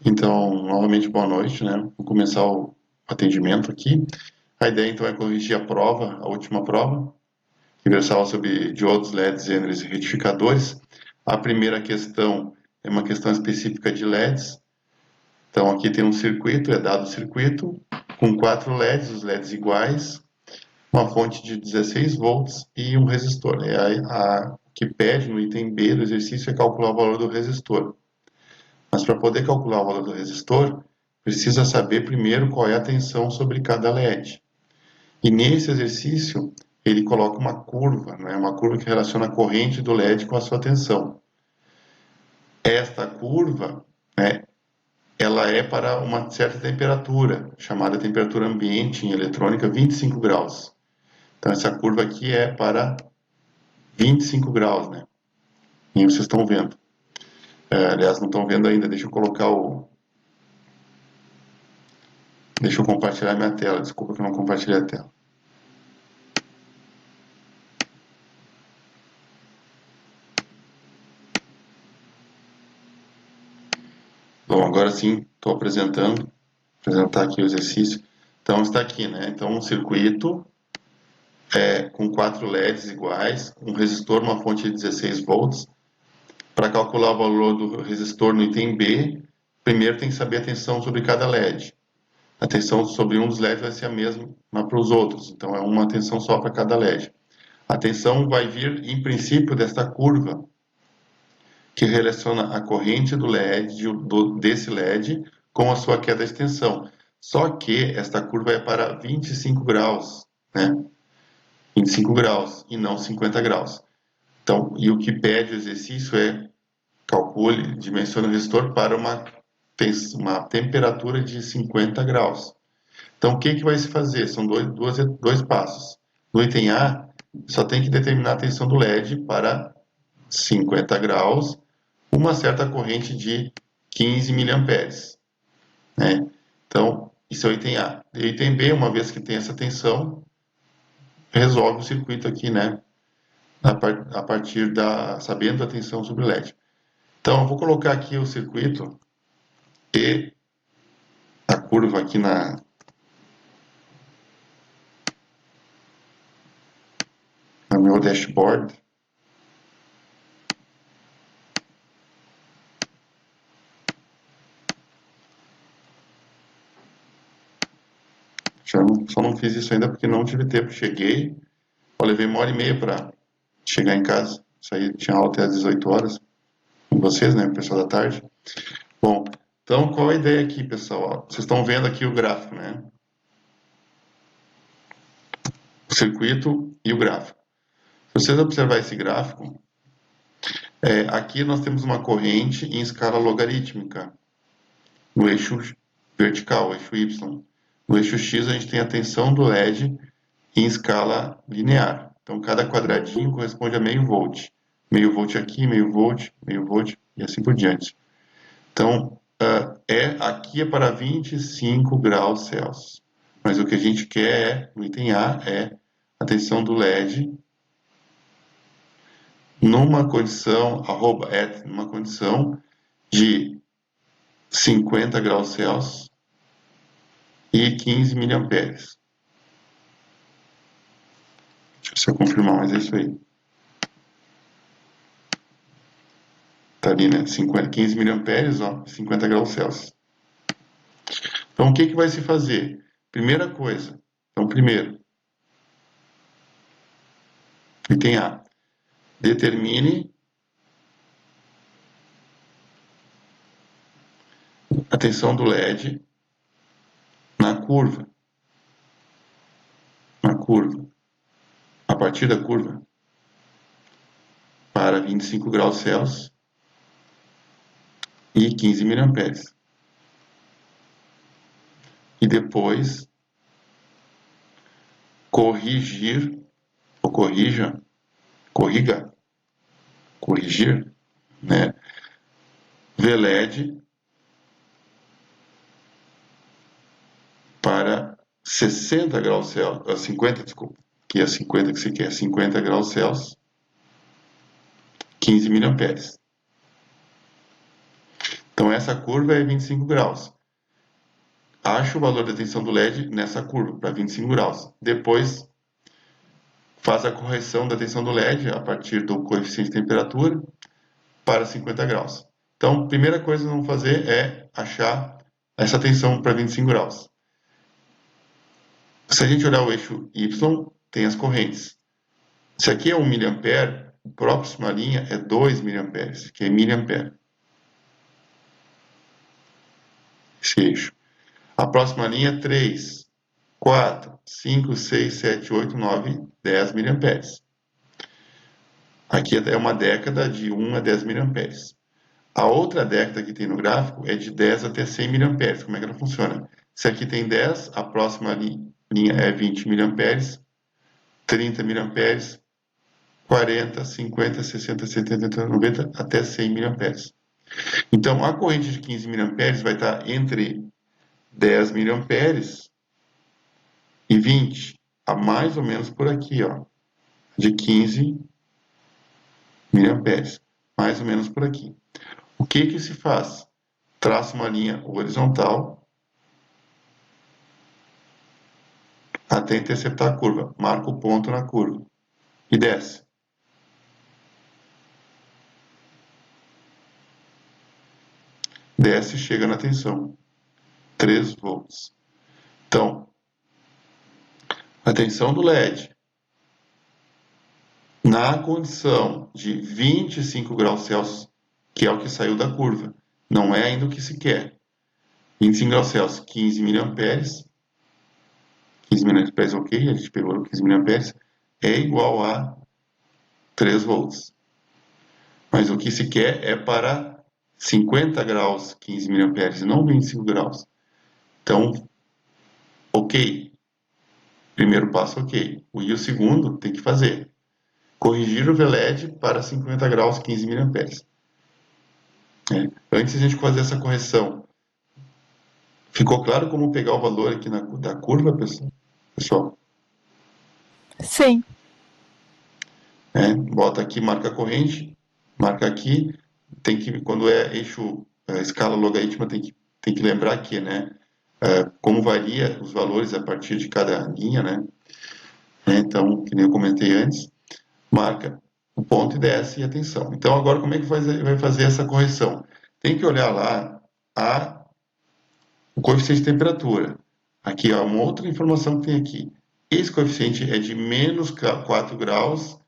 Então, novamente, boa noite, né? Vou começar o atendimento aqui. A ideia, então, é corrigir a prova, a última prova, que versava sobre diodos, LEDs, zêneres e retificadores. A primeira questão é uma questão específica de LEDs. Então, aqui tem um circuito, é dado o circuito, com 4 LEDs, os LEDs iguais, uma fonte de 16 volts e um resistor. O que pede no item B do exercício é calcular o valor do resistor. Mas para poder calcular o valor do resistor, precisa saber primeiro qual é a tensão sobre cada LED. E nesse exercício, ele coloca uma curva, né? Uma curva que relaciona a corrente do LED com a sua tensão. Esta curva, né, ela é para uma certa temperatura, chamada temperatura ambiente em eletrônica, 25 graus. Então, essa curva aqui é para 25 graus, né? E vocês estão vendo. Aliás, não estão vendo ainda, deixa eu colocar o... Deixa eu compartilhar minha tela, desculpa que eu não compartilhei a tela. Bom, agora sim, estou apresentar aqui o exercício. Então, está aqui, né? Então, um circuito com 4 LEDs iguais, um resistor, uma fonte de 16 volts. Para calcular o valor do resistor no item B, primeiro tem que saber a tensão sobre cada LED. A tensão sobre um dos LEDs vai ser a mesma para os outros, então é uma tensão só para cada LED. A tensão vai vir, em princípio, desta curva, que relaciona a corrente do LED, desse LED, com a sua queda de tensão. Só que esta curva é para 25 graus, né? 25 graus e não 50 graus. Então, e o que pede o exercício é calcule, dimensione o resistor para uma temperatura de 50 graus. Então, o que, que vai se fazer? São dois passos. No item A, só tem que determinar a tensão do LED para 50 graus, uma certa corrente de 15 miliamperes, né? Então, isso é o item A. E o item B, uma vez que tem essa tensão, resolve o circuito aqui, né? A partir sabendo a tensão sobre o LED. Então, eu vou colocar aqui o circuito e a curva aqui no meu dashboard. Só não fiz isso ainda porque não tive tempo. Cheguei, eu levei 1h30 para chegar em casa. Saí, tinha aula até às 18 horas com vocês, né, pessoal da tarde. Bom, então qual a ideia aqui, pessoal? Vocês estão vendo aqui o gráfico, né? O circuito e o gráfico. Se vocês observarem esse gráfico, aqui nós temos uma corrente em escala logarítmica no eixo vertical, eixo Y. No eixo X a gente tem a tensão do LED em escala linear. Então cada quadradinho corresponde a meio volt. Meio volt aqui, meio volt e assim por diante. Então aqui é para 25 graus Celsius. Mas o que a gente quer no item A é a tensão do LED numa condição, numa condição de 50 graus Celsius e 15 miliamperes. Deixa eu confirmar, mas é isso aí. Tá ali, né? 15 miliamperes, ó, 50 graus Celsius. Então, o que, que vai se fazer? Primeira coisa, então, primeiro, item A, determine a tensão do LED na curva, a partir da curva, para 25 graus Celsius e 15 miliamperes. E depois, corrigir, ou corrigir, né, VLED para 60 graus Celsius, 50, desculpa, que é 50 que você quer, 50 graus Celsius, 15 miliamperes. Então, essa curva é 25 graus. Acha o valor da tensão do LED nessa curva, para 25 graus. Depois, faz a correção da tensão do LED a partir do coeficiente de temperatura para 50 graus. Então, a primeira coisa que vamos fazer é achar essa tensão para 25 graus. Se a gente olhar o eixo Y, tem as correntes. Se aqui é 1 mA, a próxima linha é 2 mA, que é miliampere. Esse eixo. A próxima linha é 3, 4, 5, 6, 7, 8, 9, 10 miliamperes. Aqui é uma década de 1 a 10 miliamperes. A outra década que tem no gráfico é de 10 até 100 miliamperes. Como é que ela funciona? Se aqui tem 10, a próxima linha é 20 miliamperes, 30 miliamperes, 40, 50, 60, 70, 80, 90, até 100 miliamperes. Então, a corrente de 15 miliamperes vai estar entre 10 miliamperes e 20, a mais ou menos por aqui, ó, de 15 miliamperes, mais ou menos por aqui. O que se faz? Traça uma linha horizontal até interceptar a curva. Marca o ponto na curva e desce. Desce e chega na tensão. 3 volts. Então, a tensão do LED na condição de 25 graus Celsius, que é o que saiu da curva, não é ainda o que se quer. 25 graus Celsius, 15 miliamperes. 15 miliamperes, ok, a gente pegou 15 miliamperes, é igual a 3 volts. Mas o que se quer é para 50 graus 15 miliamperes, e não 25 graus. Então, ok. Primeiro passo, ok. E o segundo tem que fazer. Corrigir o VLED para 50 graus 15 miliamperes. Antes de a gente fazer essa correção, ficou claro como pegar o valor aqui da curva, pessoal? Sim. Bota aqui, marca a corrente, marca aqui, tem que, quando é eixo, escala logarítmica, tem que lembrar aqui, né? Como varia os valores a partir de cada linha, né? Então, que nem eu comentei antes, marca o ponto e desce e atenção. Então, agora como é que vai fazer essa correção? Tem que olhar lá o coeficiente de temperatura. Aqui, ó, uma outra informação que tem aqui. Esse coeficiente é de menos 4 graus,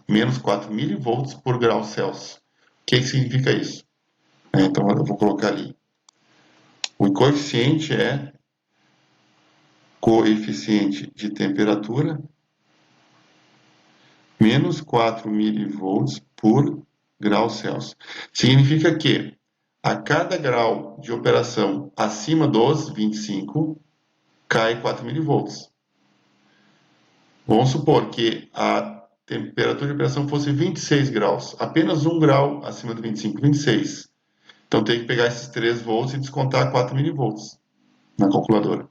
menos 4 milivolts por grau Celsius. O que significa isso? Então, eu vou colocar ali. O coeficiente é coeficiente de temperatura menos 4 milivolts por grau Celsius. Significa que a cada grau de operação acima dos 25, cai 4 milivolts. Vamos supor que a temperatura de operação fosse 26 graus, apenas 1 grau acima do 25, 26. Então tem que pegar esses 3 volts e descontar 4 milivolts na calculadora.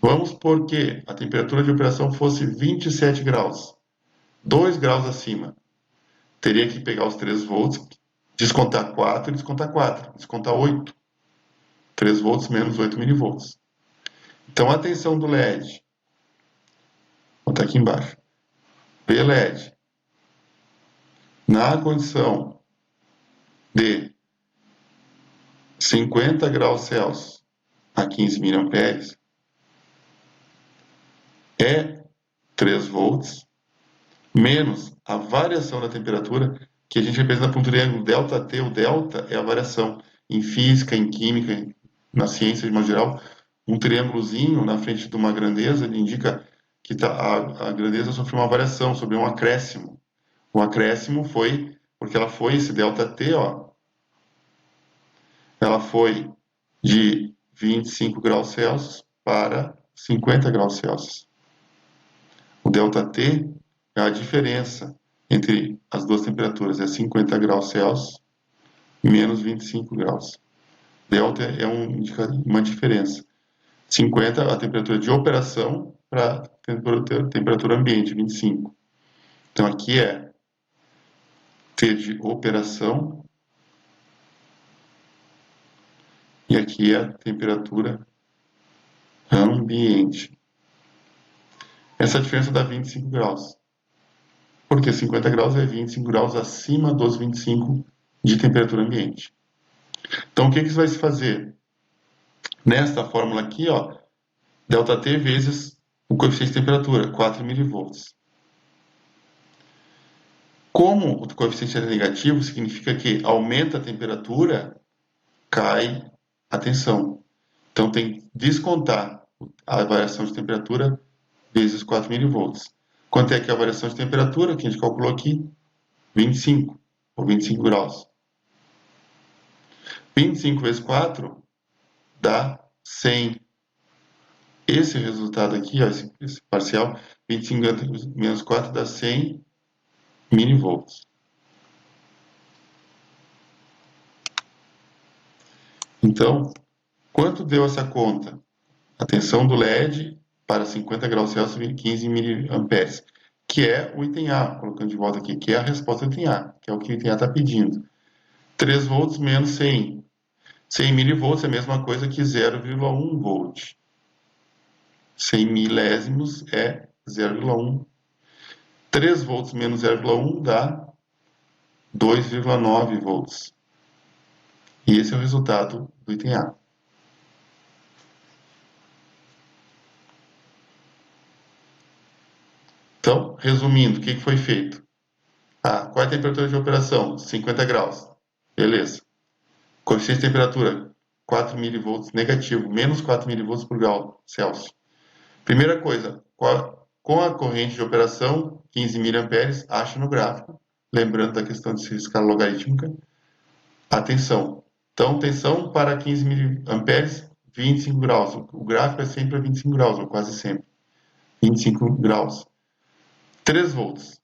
Vamos supor que a temperatura de operação fosse 27 graus, 2 graus acima. Teria que pegar os 3 volts, descontar 4 e descontar 4, descontar 8. 3 volts menos 8 milivolts. Então a tensão do LED, vou botar aqui embaixo, VLED, na condição de 50 graus Celsius a 15 miliamperes, é 3 volts, menos a variação da temperatura, que a gente representa por um triângulo ΔT. O delta é a variação. Em física, em química, na ciência de modo geral, um triângulozinho na frente de uma grandeza indica que a grandeza sofreu uma variação, sobre um acréscimo. O acréscimo foi porque ela foi, esse ΔT, ó, ela foi de 25 graus Celsius para 50 graus Celsius. O ΔT é a diferença entre as duas temperaturas, é 50 graus Celsius menos 25 graus. Delta é uma diferença. 50 a temperatura de operação para a temperatura ambiente, 25. Então aqui é T de operação E aqui é a temperatura ambiente. Essa diferença dá 25 graus. Porque 50 graus é 25 graus acima dos 25 de temperatura ambiente. Então, o que vai se fazer? Nesta fórmula aqui, ó, ΔT vezes o coeficiente de temperatura, 4 milivolts. Como o coeficiente é negativo, significa que aumenta a temperatura, cai a tensão. Então, tem que descontar a variação de temperatura vezes 4 milivolts. Quanto é que é a variação de temperatura, que a gente calculou aqui? 25, ou 25 graus. 25 vezes 4 dá 100. Esse resultado aqui, ó, esse parcial, 25 menos 4 dá 100 milivolts. Então, quanto deu essa conta? A tensão do LED para 50 graus Celsius, 15 miliamperes, que é o item A, colocando de volta aqui, que é a resposta do item A, que é o que o item A está pedindo. 3 volts menos 100. 100 milivolts é a mesma coisa que 0,1 volt. 100 milésimos é 0,1. 3 volts menos 0,1 dá 2,9 volts. E esse é o resultado do item A. Então, resumindo, o que foi feito? Qual é a temperatura de operação? 50 graus. Beleza. Coeficiente de temperatura, 4 milivolts negativo, menos 4 milivolts por grau Celsius. Primeira coisa, com a corrente de operação, 15 miliamperes, acha no gráfico, lembrando da questão de escala logarítmica, a tensão. Então, tensão para 15 miliamperes, 25 graus. O gráfico é sempre a 25 graus, ou quase sempre. 25 graus. 3 volts.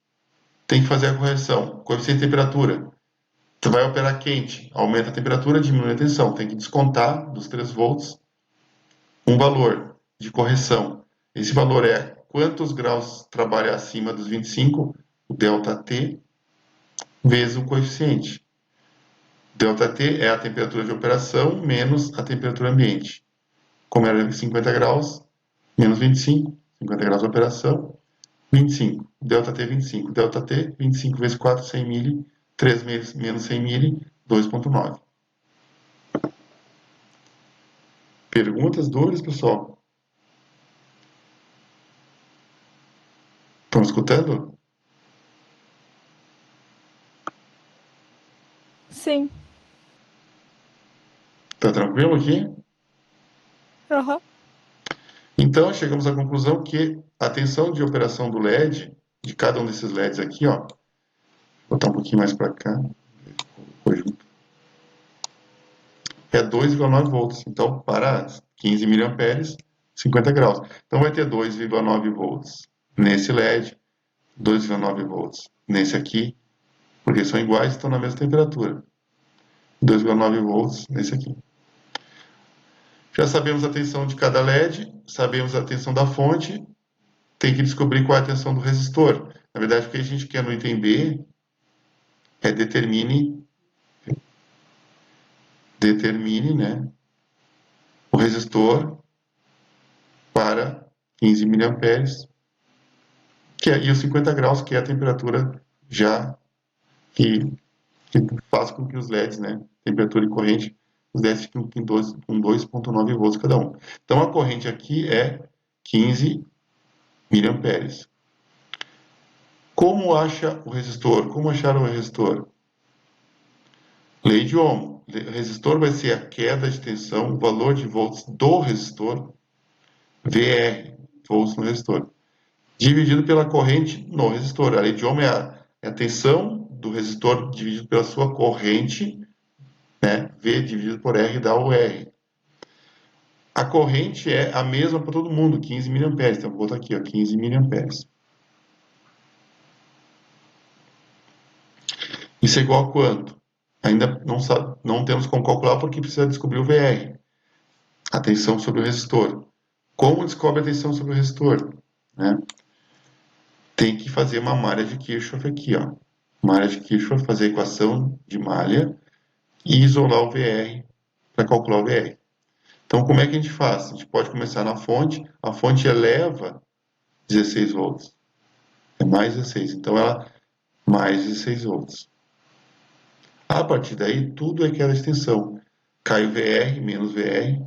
Tem que fazer a correção. Coeficiente de temperatura. Tu vai operar quente, aumenta a temperatura, diminui a tensão. Tem que descontar dos 3 volts um valor de correção. Esse valor é quantos graus trabalha acima dos 25, o ΔT, vezes o coeficiente. ΔT é a temperatura de operação menos a temperatura ambiente. Como era 50 graus, menos 25, 50 graus de operação, 25. ΔT 25. ΔT 25 vezes 4, 100 mili. 3 menos 100 mili, 2,9. Perguntas, dúvidas, pessoal? Estão escutando? Sim. Tá tranquilo aqui? Aham. Então, chegamos à conclusão que a tensão de operação do LED, de cada um desses LEDs aqui, ó, vou botar um pouquinho mais para cá, é 2,9 volts. Então, para 15 miliamperes, 50 graus. Então, vai ter 2,9 volts nesse LED, 2,9 volts nesse aqui, porque são iguais e estão na mesma temperatura. 2,9 volts nesse aqui. Já sabemos a tensão de cada LED, sabemos a tensão da fonte, tem que descobrir qual é a tensão do resistor. Na verdade, o que a gente quer no item B é determine, né, o resistor para 15 miliamperes, e os 50 graus, que é a temperatura já que faz com que os LEDs, né, temperatura e corrente, os LEDs ficam com 2,9 volts cada um. Então, a corrente aqui é 15 miliamperes. Como acha o resistor? Como achar o resistor? Lei de Ohm. O resistor vai ser a queda de tensão, o valor de volts do resistor, VR, volts no resistor, dividido pela corrente no resistor. A lei de Ohm é a tensão do resistor dividido pela sua corrente, né? V dividido por R dá o R. A corrente é a mesma para todo mundo, 15 miliamperes. Então, vou botar aqui, ó, 15 miliamperes. Isso é igual a quanto? Ainda não temos como calcular porque precisa descobrir o VR, a tensão sobre o resistor. Como descobre a tensão sobre o resistor? Né? Tem que fazer uma malha de Kirchhoff aqui, ó. Malha de Kirchhoff, fazer a equação de malha e isolar o VR para calcular o VR. Então, como é que a gente faz? A gente pode começar na fonte, a fonte eleva 16 volts, é mais 16, então ela mais 16 volts. A partir daí, tudo é aquela extensão. Cai o VR, menos VR,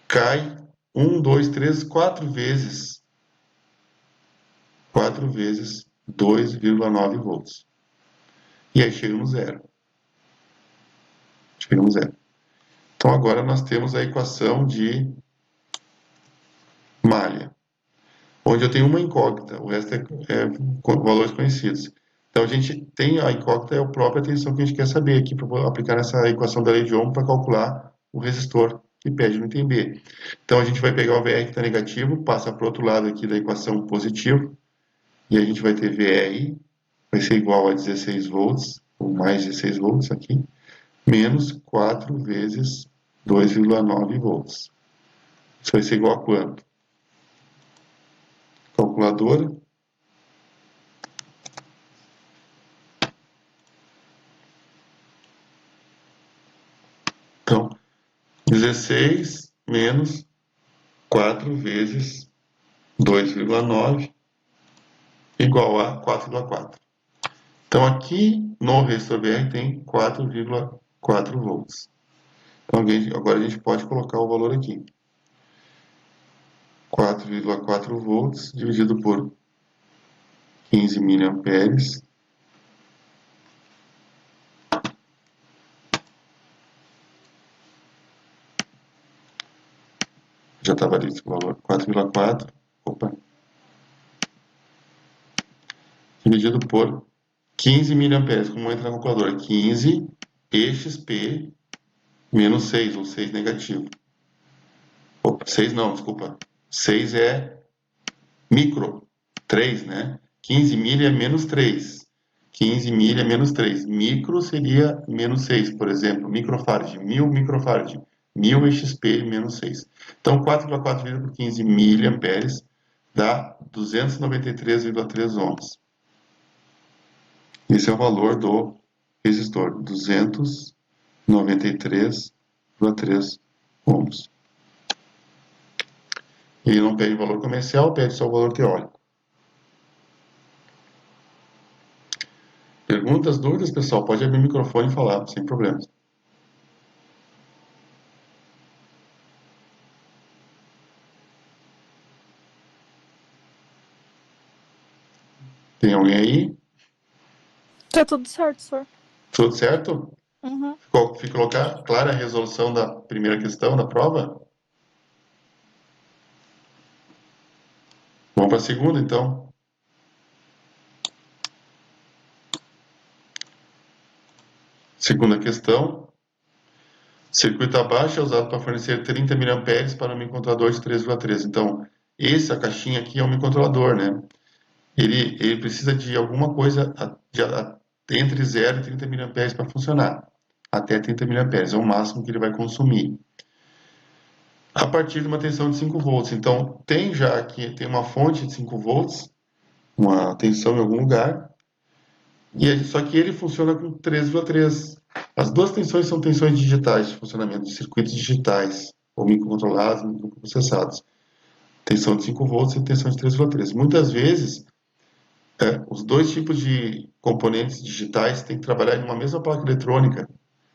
cai 1, 2, 3, 4 vezes 2,9 volts. E aí chega no zero. Chega no zero. Então agora nós temos a equação de malha, onde eu tenho uma incógnita, o resto é valores conhecidos. Então a gente tem a incógnita, é a própria tensão que a gente quer saber aqui para aplicar nessa equação da lei de Ohm para calcular o resistor que pede no item B. Então a gente vai pegar o VR que está negativo, passa para o outro lado aqui da equação positivo, e a gente vai ter VR, vai ser igual a 16 volts, ou mais 16 volts aqui, menos 4 vezes 2,9 volts. Isso vai ser igual a quanto? Calculadora. Então, 16 menos 4 vezes 2,9 igual a 4,4. Então, aqui no resistor VR tem 4,4 volts. Então, agora a gente pode colocar o valor aqui. 4,4 volts dividido por 15 miliamperes. Já estava ali esse valor. 4,4. Opa. Dividido por 15 miliamperes. Como entra na calculadora? 15 EXP menos 6, ou 6 negativo. Opa, 6 não, desculpa. 6 é micro. 3, né? 15 mil é menos 3. 15 mil é menos 3. Micro seria menos 6, por exemplo. Microfarad, 1000 microfarad. 1000 XP menos 6. Então, 4,4 dividido por 15 miliamperes dá 293,3 ohms. Esse é o valor do resistor, 293,3 ohms. Ele não pede valor comercial, pede só o valor teórico. Perguntas, dúvidas, pessoal? Pode abrir o microfone e falar, sem problemas. Tem alguém aí? Tá tudo certo, senhor. Tudo certo? Uhum. Ficou clara a resolução da primeira questão da prova? Vamos para a segunda, então. Segunda questão. Circuito abaixo é usado para fornecer 30 mA para um microcontrolador de 3,3. Então, essa caixinha aqui é um microcontrolador, né? Ele precisa de alguma coisa entre 0 e 30 mA para funcionar. Até 30 mA é o máximo que ele vai consumir. A partir de uma tensão de 5 volts. Então, tem já aqui tem uma fonte de 5 volts, uma tensão em algum lugar, só que ele funciona com 3,3. As duas tensões são tensões digitais de funcionamento de circuitos digitais, ou microcontrolados, microprocessados. Tensão de 5 volts e tensão de 3,3. Muitas vezes, os dois tipos de componentes digitais têm que trabalhar em uma mesma placa eletrônica.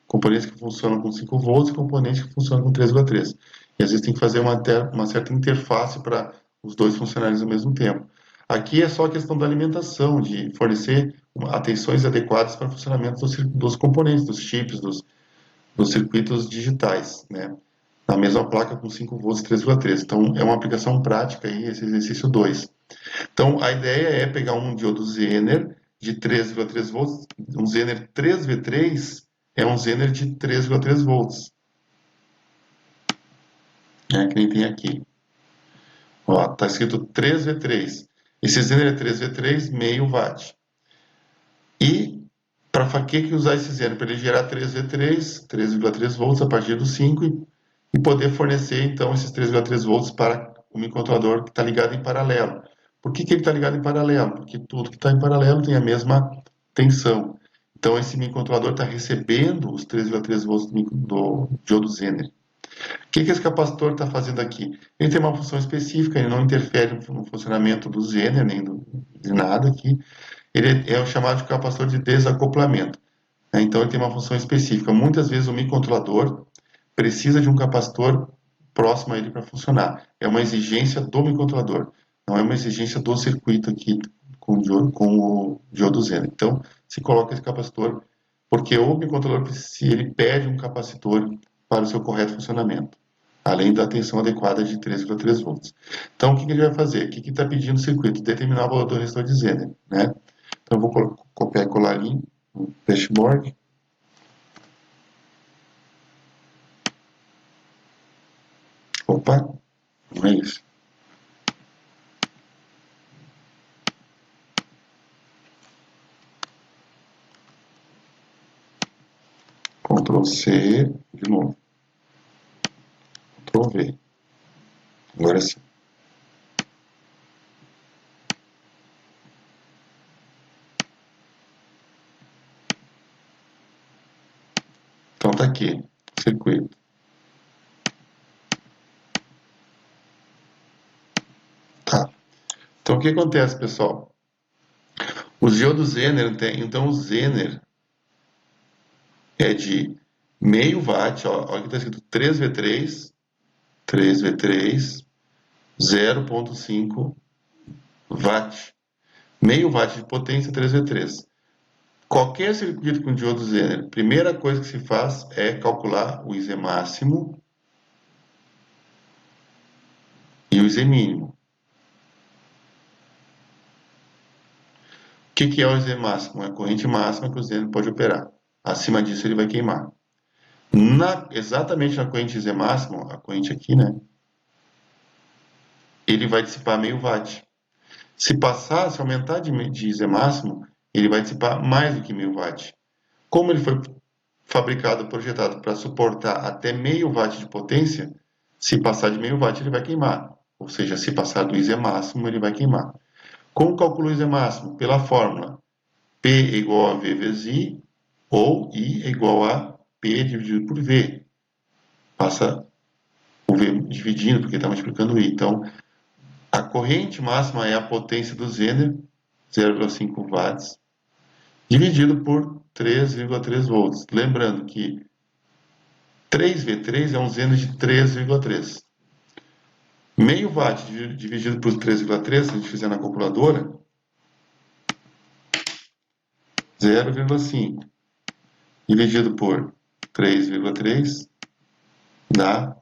Componentes que funcionam com 5 volts e componentes que funcionam com 3,3. E às vezes tem que fazer uma certa interface para os dois funcionarem ao mesmo tempo. Aqui é só a questão da alimentação, de fornecer tensões adequadas para o funcionamento dos componentes, dos chips, dos circuitos digitais, né? Na mesma placa com 5 volts e 3,3. Então, é uma aplicação prática aí, esse exercício 2. Então, a ideia é pegar um diodo Zener de 3,3 volts, um Zener 3V3 é um Zener de 3,3 volts. Que nem tem aqui. Ó, tá escrito 3V3. Esse Zener é 3V3, meio watt. E para que usar esse Zener? Para ele gerar 3V3, 3,3 volts a partir do 5 e poder fornecer então esses 3,3 volts para o microcontrolador que está ligado em paralelo. Por que ele está ligado em paralelo? Porque tudo que está em paralelo tem a mesma tensão. Então, esse microcontrolador está recebendo os 3,3 volts do diodo Zener. O que esse capacitor está fazendo aqui? Ele tem uma função específica, ele não interfere no funcionamento do Zener, nem de nada aqui. Ele é o chamado de capacitor de desacoplamento. Então, ele tem uma função específica. Muitas vezes, o microcontrolador precisa de um capacitor próximo a ele para funcionar. É uma exigência do microcontrolador, não é uma exigência do circuito aqui com o diodo Zener. Então, se coloca esse capacitor, porque o microcontrolador, ele pede um capacitor para o seu correto funcionamento, além da tensão adequada de 3,3 volts. Então, o que ele vai fazer? O que está pedindo o circuito? Determinar o valor do resistor de Zener, né? Então, eu vou copiar e colar ali no dashboard. Opa, não é isso. Ctrl C, de novo. Ctrl V. Agora sim. Então tá aqui, circuito. Tá. Então o que acontece, pessoal? Os diodos Zener tem, então o Zener é de meio watt, ó, olha que está escrito 3V3, 0,5 watt. Meio watt de potência 3V3. Qualquer circuito com diodo Zener, primeira coisa que se faz é calcular o IZ máximo e o IZ mínimo. O que é o IZ máximo? É a corrente máxima que o Zener pode operar. Acima disso ele vai queimar. Exatamente na corrente IZ máximo, a corrente aqui, né? Ele vai dissipar meio watt. Se aumentar de IZ máximo, ele vai dissipar mais do que meio watt. Como ele foi fabricado, projetado para suportar até meio watt de potência, se passar de meio watt ele vai queimar. Ou seja, se passar do IZ máximo ele vai queimar. Como calcula o IZ máximo? Pela fórmula P igual a V vezes I, ou I igual a P dividido por V. Passa o V dividindo, porque está multiplicando o I. Então, a corrente máxima é a potência do Zener, 0,5 watts, dividido por 3,3 volts. Lembrando que 3V3 é um Zener de 3,3. Meio watt dividido por 3,3, se a gente fizer na calculadora, 0,5 dividido por 3,3 dá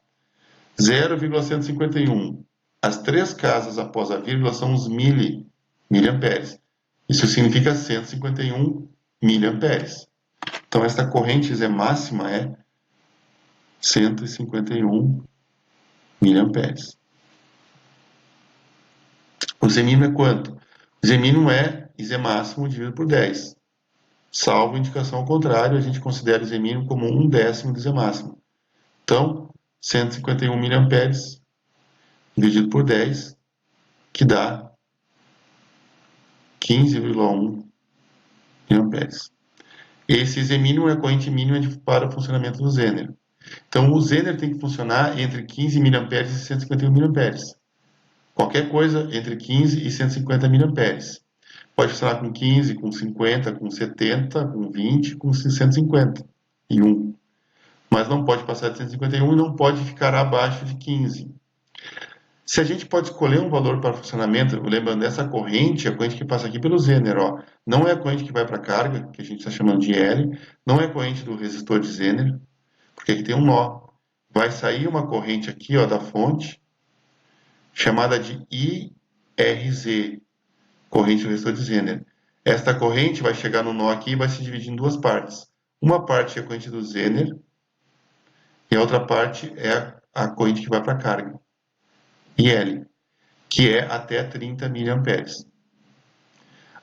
0,151. As três casas após a vírgula são os miliamperes. Isso significa 151 miliamperes. Então, esta corrente Z máxima é 151 miliamperes. O Z mínimo é quanto? O Z mínimo é Z máximo dividido por 10. Salvo indicação ao contrário, a gente considera o Z mínimo como 1/10 do Z máximo. Então, 151 miliamperes dividido por 10, que dá 15,1 miliamperes. Esse Z mínimo é a corrente mínima para o funcionamento do Zener. Então, o Zener tem que funcionar entre 15 miliamperes e 151 miliamperes. Qualquer coisa entre 15 e 150 miliamperes. Pode funcionar com 15, com 50, com 70, com 20, com 150 e 1. Mas não pode passar de 151 e não pode ficar abaixo de 15. Se a gente pode escolher um valor para funcionamento, lembrando dessa corrente, a corrente que passa aqui pelo Zener, ó, não é a corrente que vai para a carga, que a gente está chamando de L, não é a corrente do resistor de Zener, porque aqui tem um nó. Vai sair uma corrente aqui, ó, da fonte, chamada de IRZ, corrente do resistor de Zener. Esta corrente vai chegar no nó aqui e vai se dividir em duas partes. Uma parte é a corrente do Zener e a outra parte é a corrente que vai para a carga, IL, que é até 30 miliamperes.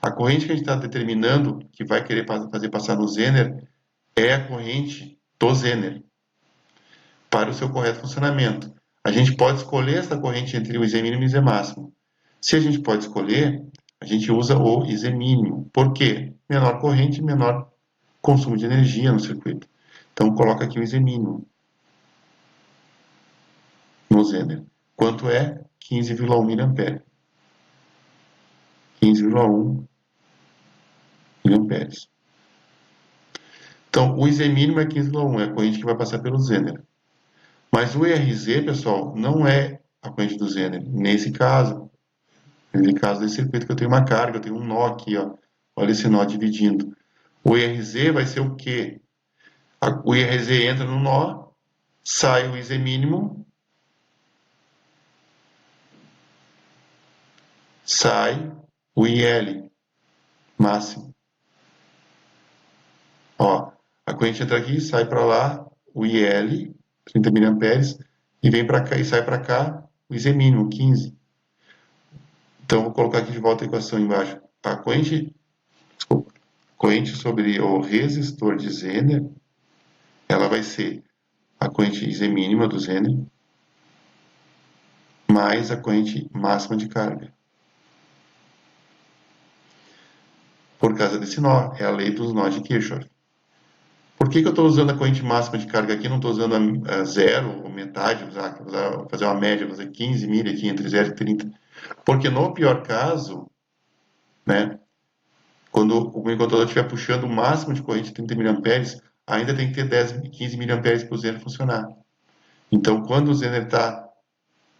A corrente que a gente está determinando, que vai querer fazer passar no Zener, é a corrente do Zener, para o seu correto funcionamento. A gente pode escolher essa corrente entre o IZ mínimo e o IZ máximo. Se a gente pode escolher, a gente usa o IZ mínimo. Por quê? Menor corrente, menor consumo de energia no circuito. Então, coloca aqui o IZ mínimo no Zener. Quanto é? 15,1 mA. 15,1 mA. Então, o IZ mínimo é 15,1, é a corrente que vai passar pelo Zener. Mas o ERZ, pessoal, não é a corrente do Zener. Nesse caso desse circuito que eu tenho uma carga, eu tenho um nó aqui, ó. Olha esse nó dividindo. O IRZ vai ser o quê? O IRZ entra no nó, sai o IZ mínimo, sai o IL máximo. Ó, a corrente entra aqui, sai para lá o IL, 30 mA, e vem para cá e sai para cá o IZ mínimo, 15. Então, vou colocar aqui de volta a equação embaixo. A corrente sobre o resistor de Zener, ela vai ser a corrente IZ mínima do Zener mais a corrente máxima de carga. Por causa desse nó, é a lei dos nós de Kirchhoff. Por que eu estou usando a corrente máxima de carga aqui, não estou usando a zero ou metade, vou fazer uma média, vou fazer 15 milha aqui entre 0 e 30? Porque no pior caso, né, quando o conector estiver puxando o máximo de corrente de 30 mA, ainda tem que ter 15 mA para o Zener funcionar. Então, quando o Zener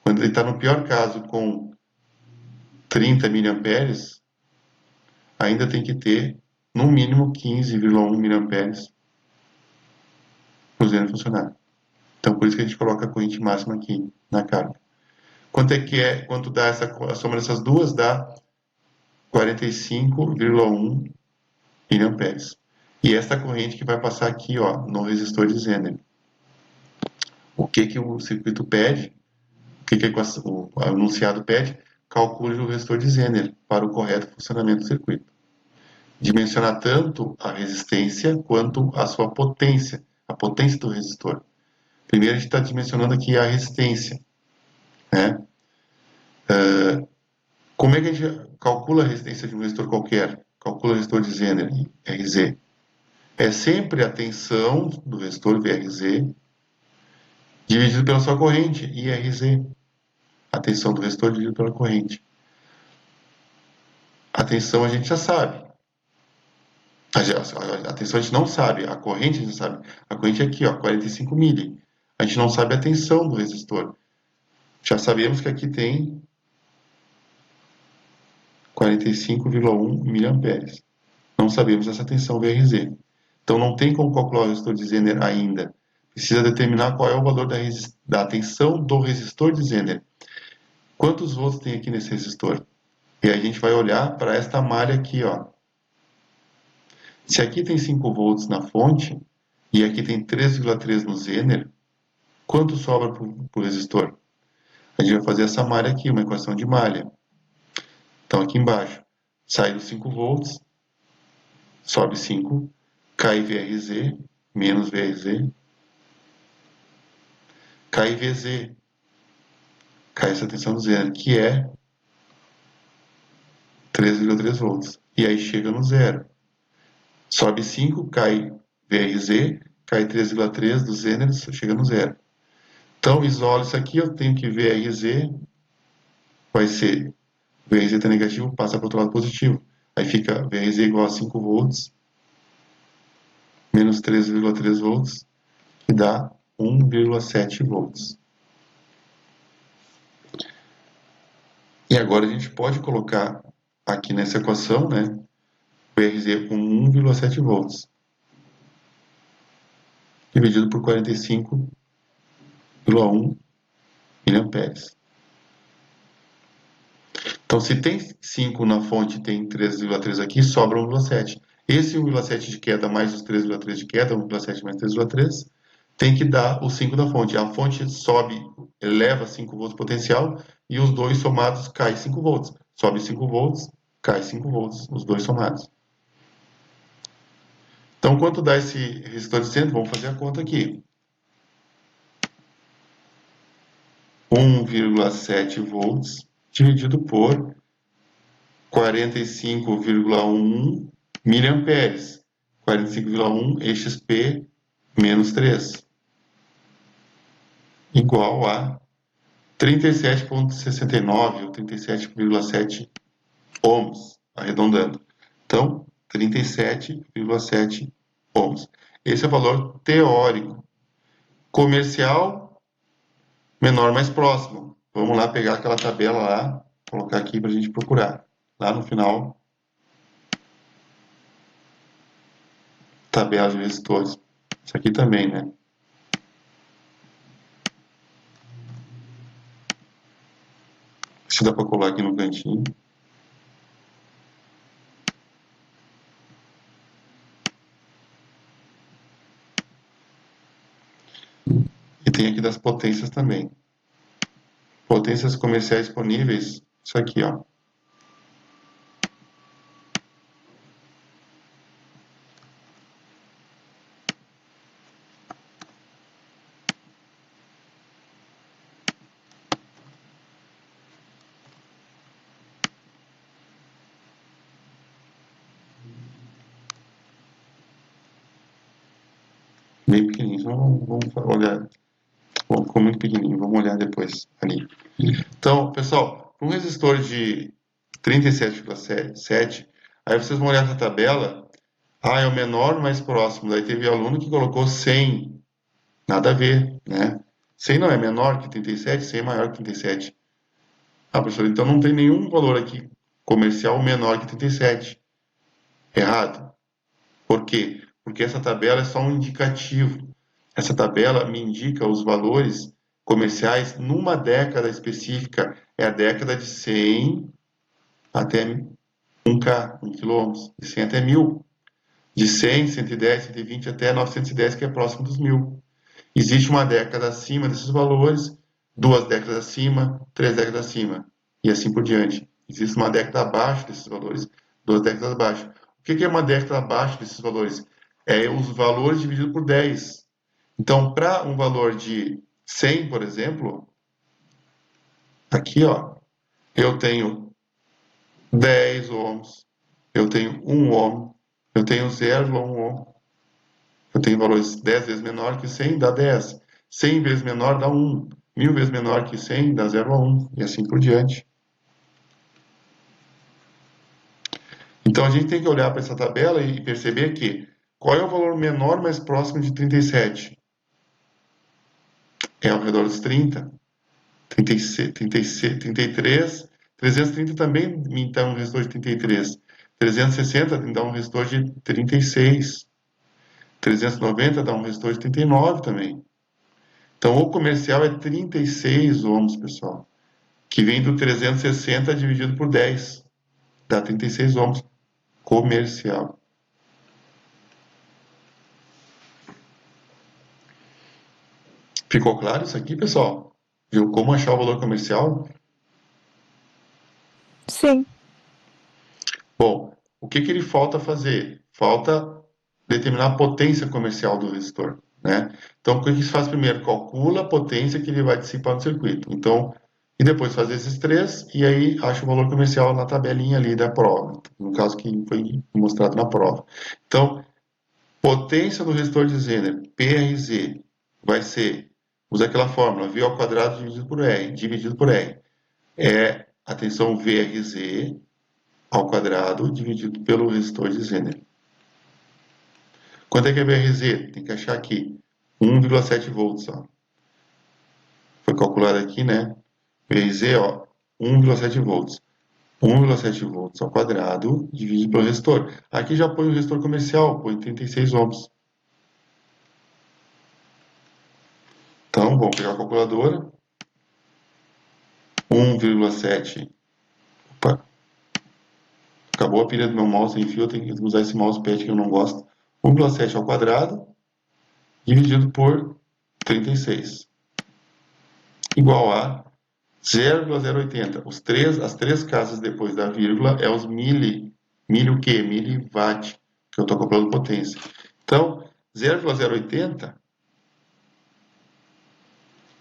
quando ele está no pior caso com 30 mA, ainda tem que ter no mínimo 15,1 mA para o Zener funcionar. Então, por isso que a gente coloca a corrente máxima aqui na carga. Quanto dá a soma dessas duas? Dá 45,1 mA. E esta corrente que vai passar aqui, ó, no resistor de Zener. O que o circuito pede? O que o anunciado pede? Calcule o resistor de Zener para o correto funcionamento do circuito. Dimensionar tanto a resistência quanto a sua potência, a potência do resistor. Primeiro a gente está dimensionando aqui a resistência, né? Como é que a gente calcula a resistência de um resistor qualquer? Calcula o resistor de Zener, RZ. É sempre a tensão do resistor, VRZ, dividido pela sua corrente, IRZ. A tensão do resistor dividido pela corrente. A tensão a gente já sabe. A tensão a gente não sabe, a corrente a gente sabe. A corrente é aqui, ó, 45 mili. A gente não sabe a tensão do resistor. Já sabemos que aqui tem 45,1 mA. Não sabemos essa tensão VRZ. Então não tem como calcular o resistor de Zener ainda. Precisa determinar qual é o valor da tensão do resistor de Zener. Quantos volts tem aqui nesse resistor? E aí a gente vai olhar para esta malha aqui, ó. Se aqui tem 5 volts na fonte e aqui tem 3,3 no Zener, quanto sobra para o resistor? A gente vai fazer essa malha aqui, uma equação de malha. Então aqui embaixo, sai os 5 volts, sobe 5, cai VRZ, menos VRZ, cai VZ, cai essa tensão do Zener, que é 3,3 volts. E aí chega no zero. Sobe 5, cai VRZ, cai 3,3 do Zener, chega no zero. Então, isolo isso aqui, eu tenho que VRZ, vai ser, VRZ está negativo, passa para o outro lado positivo. Aí fica VRZ igual a 5 volts, menos 3,3 volts, que dá 1,7 volts. E agora a gente pode colocar aqui nessa equação, né, VRZ com 1,7 volts, dividido por 45,1 mA. Então, se tem 5 na fonte e tem 3,3 aqui, sobra 1,7. Esse 1,7 de queda mais os 3,3 de queda, 1,7 mais 3,3, tem que dar o 5 da fonte. A fonte sobe, eleva 5 volts potencial e os dois somados cai 5 volts. Sobe 5 volts, cai 5 volts, os dois somados. Então, quanto dá esse resistor de centro? Vamos fazer a conta aqui. 1,7 volts dividido por 45,1 miliamperes. 45,1 EXP menos 3, igual a 37,69 ou 37,7 ohms, arredondando. Então, 37,7 ohms. Esse é o valor teórico. Comercial, menor mais próximo. Vamos lá pegar aquela tabela lá, colocar aqui para a gente procurar. Lá no final, tabela de resistores. Isso aqui também, né? Se dá para colar aqui no cantinho. E tem aqui das potências também. Potências comerciais disponíveis, isso aqui, ó. Bem pequenininho, vamos olhar. Bom, ficou muito pequenininho, vamos olhar depois ali. Então, pessoal, para um resistor de 37,7, aí vocês vão olhar essa tabela, é o menor mais próximo, daí teve aluno que colocou 100, nada a ver, né? 100 não é menor que 37, 100 é maior que 37. Professor, então não tem nenhum valor aqui comercial menor que 37. Errado. Por quê? Porque essa tabela é só um indicativo. Essa tabela me indica os valores comerciais numa década específica. É a década de 100 até 1K, 1 quilômetros. De 100 até 1000. De 100, 110, 120 até 910, que é próximo dos 1000. Existe uma década acima desses valores, 2 décadas acima, 3 décadas acima, e assim por diante. Existe uma década abaixo desses valores, 2 décadas abaixo. O que é uma década abaixo desses valores? É os valores divididos por 10. Então, para um valor de 100, por exemplo, aqui, ó, eu tenho 10 ohms, eu tenho 1 ohm, eu tenho 0,1 ohm, eu tenho valores 10 vezes menor que 100, dá 10. 100 vezes menor dá 1. 1000 vezes menor que 100 dá 0,1. E assim por diante. Então a gente tem que olhar para essa tabela e perceber que qual é o valor menor mais próximo de 37? É ao redor dos 30. 36, 36, 33. 330 também me dá um resistor de 33. 360 me dá um resistor de 36. 390 dá um resistor de 39 também. Então, o comercial é 36 ohms, pessoal, que vem do 360 dividido por 10, dá 36 ohms, comercial. Ficou claro isso aqui, pessoal? Viu como achar o valor comercial? Sim. Bom, o que ele falta fazer? Falta determinar a potência comercial do resistor, né? Então, o que se faz primeiro? Calcula a potência que ele vai dissipar no circuito. Então, e depois faz esses três, e aí acha o valor comercial na tabelinha ali da prova, no caso que foi mostrado na prova. Então, potência do resistor de Zener, PRZ, vai ser, usa aquela fórmula, V ao quadrado dividido por R. É a tensão VRZ ao quadrado dividido pelo resistor de Zener. Quanto é que é VRZ? Tem que achar aqui. 1,7 volts. Ó. Foi calculado aqui, né? VRZ, ó, 1,7 volts. 1,7 volts ao quadrado dividido pelo resistor. Aqui já põe o resistor comercial, põe 36 ohms. Então, vamos pegar a calculadora. 1,7. Opa. Acabou a pilha do meu mouse em fio, eu tenho que usar esse mousepad que eu não gosto. 1,7 ao quadrado dividido por 36. Igual a 0,080. As três casas depois da vírgula é os milli o quê? Miliwatt, que eu estou calculando potência. Então, 0,080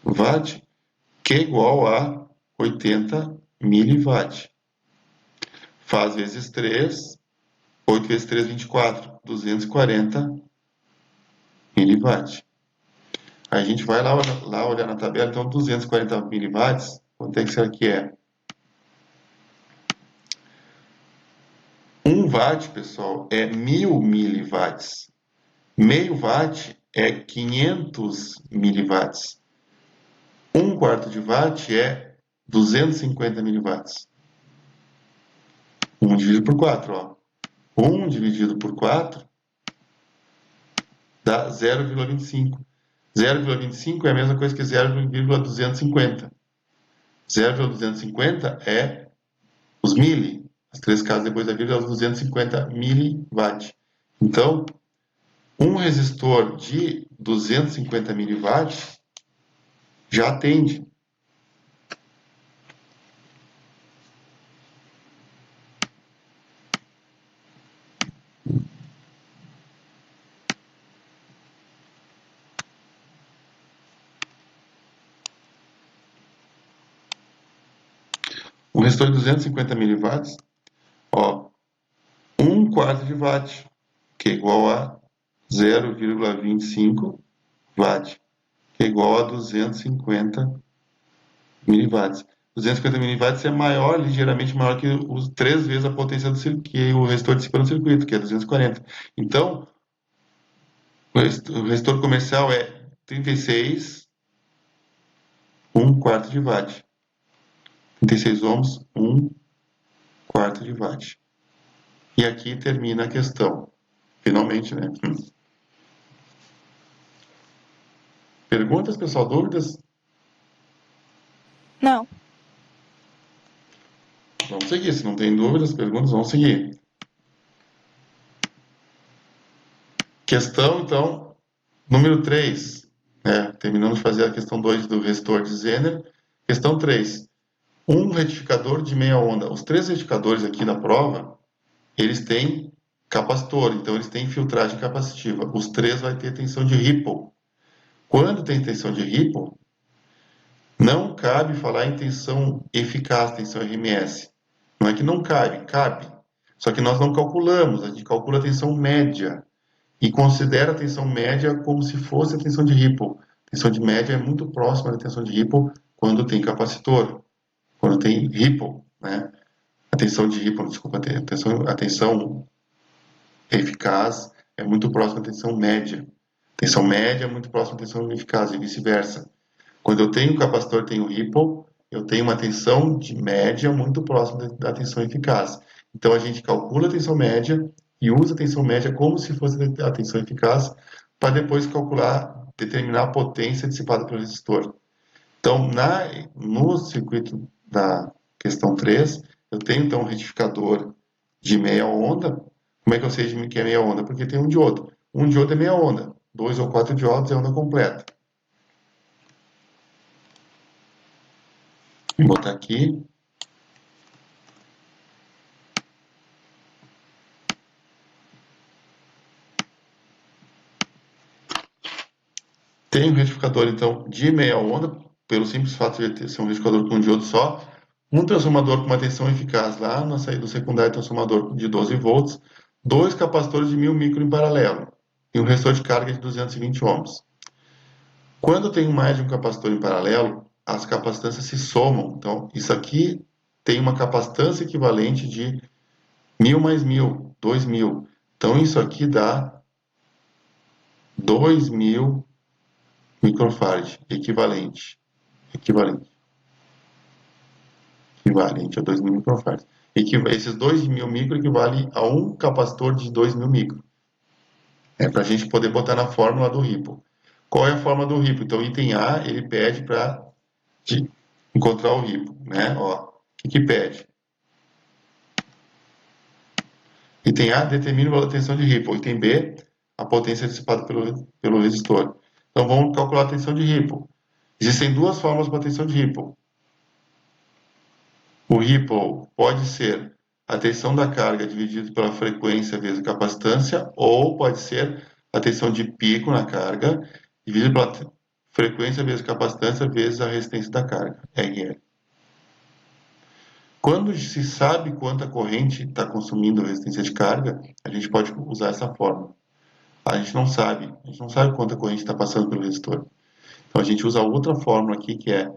watt, que é igual a 80 miliwatt. Faz vezes 3, 8 vezes 3, 24. 240 miliwatts. Aí a gente vai lá olhar na tabela, então 240 miliwatts, quanto é que será que é? 1 watt, pessoal, é 1000 miliwatts. Meio watt é 500 miliwatts. 1/4 de watt é 250 miliwatts. 1 dividido por 4, ó. 1 dividido por 4 dá 0,25. 0,25 é a mesma coisa que 0,250. 0,250 é os mili. As três casas depois da vírgula é os 250 miliwatt. Então, um resistor de 250 miliwatts já atende. Um resistor de 250 miliwatts, ó, 1/4 de watt, que é igual a 0,25 watt, que é igual a 250 miliwatts. 250 miliwatts é maior, ligeiramente maior que os 3 vezes a potência que o resistor dissipa no circuito, que é 240. Então, o resistor comercial é 36, 1/4 de watt. 36 ohms, 1/4 de watt. E aqui termina a questão. Finalmente, né? Perguntas, pessoal? Dúvidas? Não. Vamos seguir. Se não tem dúvidas, perguntas, vamos seguir. Questão, então, número 3. Terminamos de fazer a questão 2 do resistor de Zener. Questão 3. Um retificador de meia onda. Os 3 retificadores aqui na prova, eles têm capacitor, então eles têm filtragem capacitiva. Os 3 vai ter tensão de Ripple. Quando tem tensão de Ripple, não cabe falar em tensão eficaz, tensão RMS. Não é que não cabe, cabe. Só que nós não calculamos, a gente calcula a tensão média e considera a tensão média como se fosse a tensão de Ripple. A tensão de média é muito próxima da tensão de Ripple quando tem capacitor, quando tem Ripple, né? A tensão de Ripple, desculpa, a tensão eficaz é muito próxima da tensão média. A tensão média é muito próxima da tensão eficaz e vice-versa. Quando eu tenho capacitor e tenho Ripple, eu tenho uma tensão de média muito próxima da tensão eficaz. Então a gente calcula a tensão média e usa a tensão média como se fosse a tensão eficaz para depois calcular, determinar a potência dissipada pelo resistor. Então, no circuito da questão 3, eu tenho então um retificador de meia onda. Como é que eu sei que é meia onda? Porque tem um diodo. Um diodo é meia onda. 2 ou 4 diodos é onda completa. Vou botar aqui. Tem um retificador, então, de meia onda, pelo simples fato de ser um retificador com um diodo só. Um transformador com uma tensão eficaz lá na saída do secundário, transformador de 12 volts. 2 capacitores de 1000 micro em paralelo. E um resistor de carga de 220 ohms. Quando tem mais de um capacitor em paralelo, as capacitâncias se somam. Então, isso aqui tem uma capacitância equivalente de 1000 mais 1000, 2000. Então, isso aqui dá 2000 microfarad, equivalente a 2.000 microfarad. Esses 2.000 micro equivalem a um capacitor de 2.000 micro. É para a gente poder botar na fórmula do Ripple. Qual é a fórmula do Ripple? Então, item A, ele pede para encontrar o Ripple, né? Ó, o que pede? Item A, determina o valor da tensão de Ripple. Item B, a potência dissipada pelo resistor. Então, vamos calcular a tensão de Ripple. Existem duas fórmulas para a tensão de Ripple. O Ripple pode ser a tensão da carga dividido pela frequência vezes a capacitância, ou pode ser a tensão de pico na carga dividido pela frequência vezes a capacitância vezes a resistência da carga, RL. Quando se sabe quanta corrente está consumindo a resistência de carga, a gente pode usar essa fórmula. A gente não sabe quanta corrente está passando pelo resistor. Então a gente usa outra fórmula aqui, que é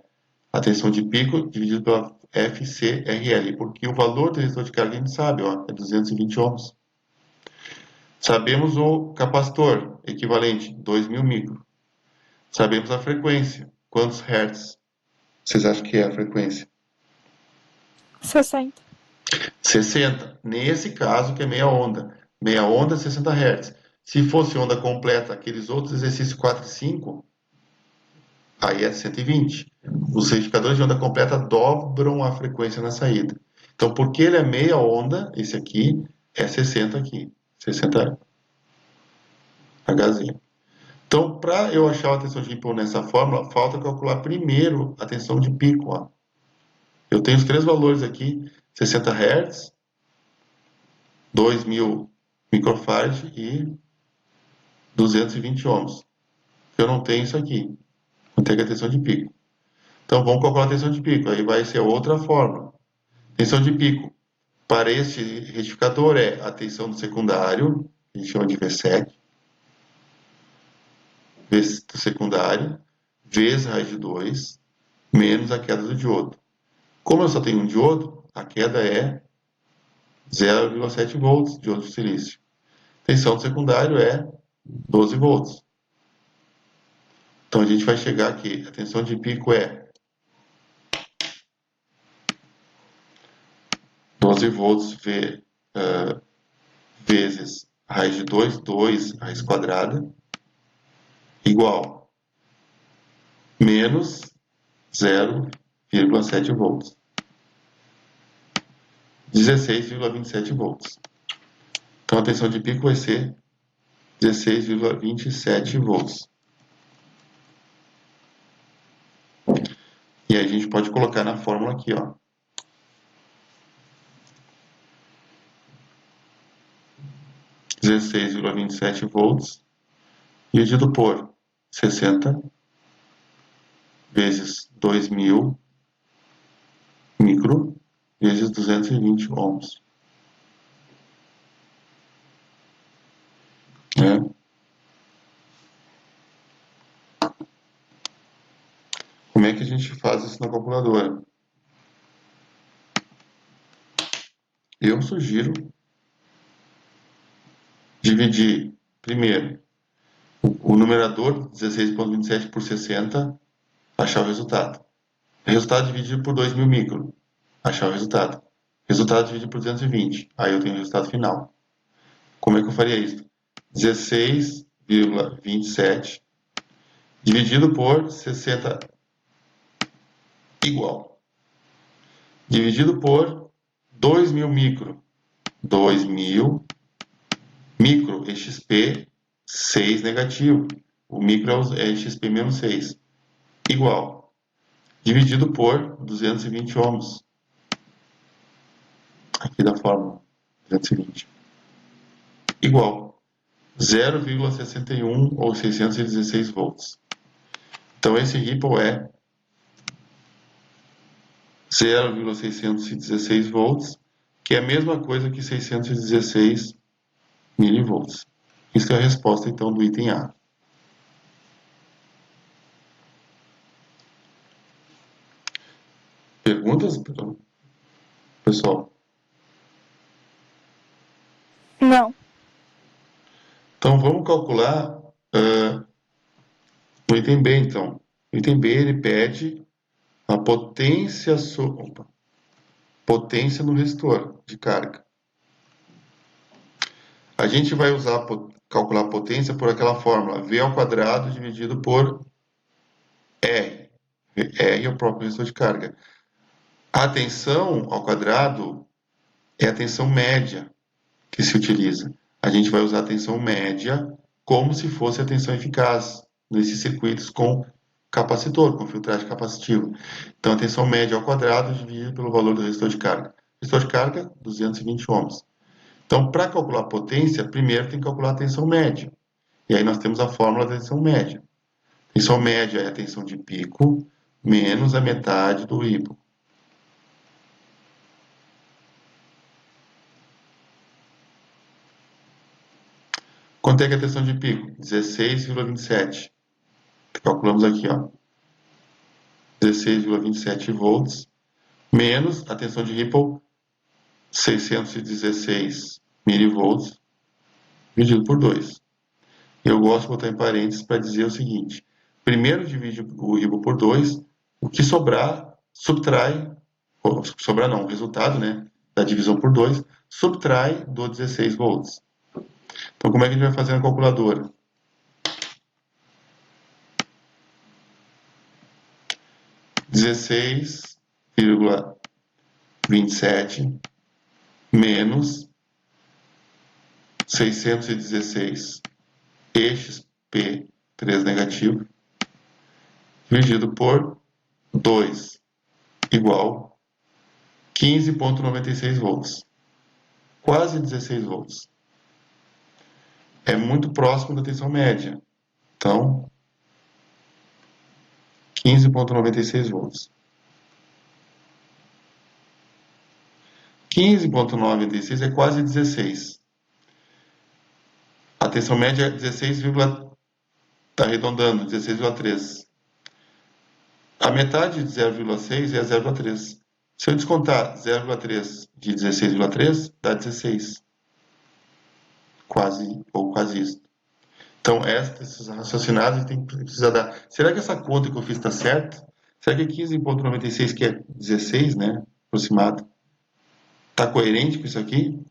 a tensão de pico dividido pela FCRL, porque o valor do resistor de carga a gente sabe, ó, é 220 ohms. Sabemos o capacitor, equivalente, 2.000 micro. Sabemos a frequência, quantos hertz vocês acham que é a frequência? 60. 60. Nesse caso, que é meia onda. Meia onda, 60 Hz. Se fosse onda completa, aqueles outros exercícios 4 e 5, aí é 120. Os retificadores de onda completa dobram a frequência na saída. Então, porque ele é meia onda, esse aqui é 60 aqui. 60 Hz. Então, para eu achar a tensão de ripple nessa fórmula, falta calcular primeiro a tensão de pico. Ó. Eu tenho os três valores aqui, 60 Hz, 2.000 microfarad e 220 ohms. Eu não tenho isso aqui. Não tenho a tensão de pico. Então vamos calcular a tensão de pico. Aí vai ser outra fórmula. Tensão de pico para este retificador é a tensão do secundário, a gente chama de V7, do secundário, vezes a raiz de 2, menos a queda do diodo. Como eu só tenho um diodo, a queda é 0,7 volts de diodo de silício. Tensão do secundário é 12 volts. Então a gente vai chegar aqui, a tensão de pico é 12 volts vezes raiz de 2 raiz quadrada, igual menos 0,7 volts. 16,27 volts. Então a tensão de pico vai ser 16,27 volts. E aí a gente pode colocar na fórmula aqui, ó. volts dividido por 60 vezes 2.000 micro vezes 220 ohms. Né? Como é que a gente faz isso na calculadora? Eu sugiro dividir, primeiro, o numerador 16,27 por 60, achar o resultado. Resultado dividido por 2.000 micro, achar o resultado. Resultado dividido por 220, aí eu tenho o resultado final. Como é que eu faria isso? 16,27 dividido por 60 igual. Dividido por 2.000 micro. 2.000 micro, EXP 6 negativo. O micro é EXP menos 6. Igual. Dividido por 220 ohms. Aqui da fórmula. 220. Igual. 0,61 ou 616 volts. Então esse ripple é 0,616 volts, que é a mesma coisa que 616 milivolts. Isso é a resposta, então, do item A. Perguntas, pessoal? Não. Então, vamos calcular o item B, então. O item B, ele pede a potência no resistor de carga. A gente vai calcular a potência por aquela fórmula, V ao quadrado dividido por R. R é o próprio resistor de carga. A tensão ao quadrado é a tensão média que se utiliza. A gente vai usar a tensão média como se fosse a tensão eficaz nesses circuitos com capacitor, com filtragem capacitiva. Então, a tensão média ao quadrado dividido pelo valor do resistor de carga. Resistor de carga, 220 ohms. Então, para calcular a potência, primeiro tem que calcular a tensão média. E aí nós temos a fórmula da tensão média. Tensão média é a tensão de pico menos a metade do ripple. Quanto é que é a tensão de pico? 16,27. Calculamos aqui, ó. 16,27 volts, menos a tensão de Ripple, 616 milivolts, dividido por 2. Eu gosto de botar em parênteses para dizer o seguinte: primeiro divide o Ripple por 2, o que sobrar, subtrai, sobrar não, o resultado, né, da divisão por 2, subtrai do 16 volts. Então, como é que a gente vai fazer na calculadora? 16,27 menos 616 EXP3 negativo dividido por 2 igual 15,96 volts. Quase 16 volts. É muito próximo da tensão média. Então, 15,96 volts. 15,96 é quase 16. A tensão média é 16, está arredondando, 16,3. A metade de 0,6 é 0,3. Se eu descontar 0,3 de 16,3, dá 16. Quase, ou quase isso. Então, esses raciocinados a gente tem que precisar dar. Será que essa conta que eu fiz está certa? Será que 15,96, que é 16, né? Aproximado. Está coerente com isso aqui?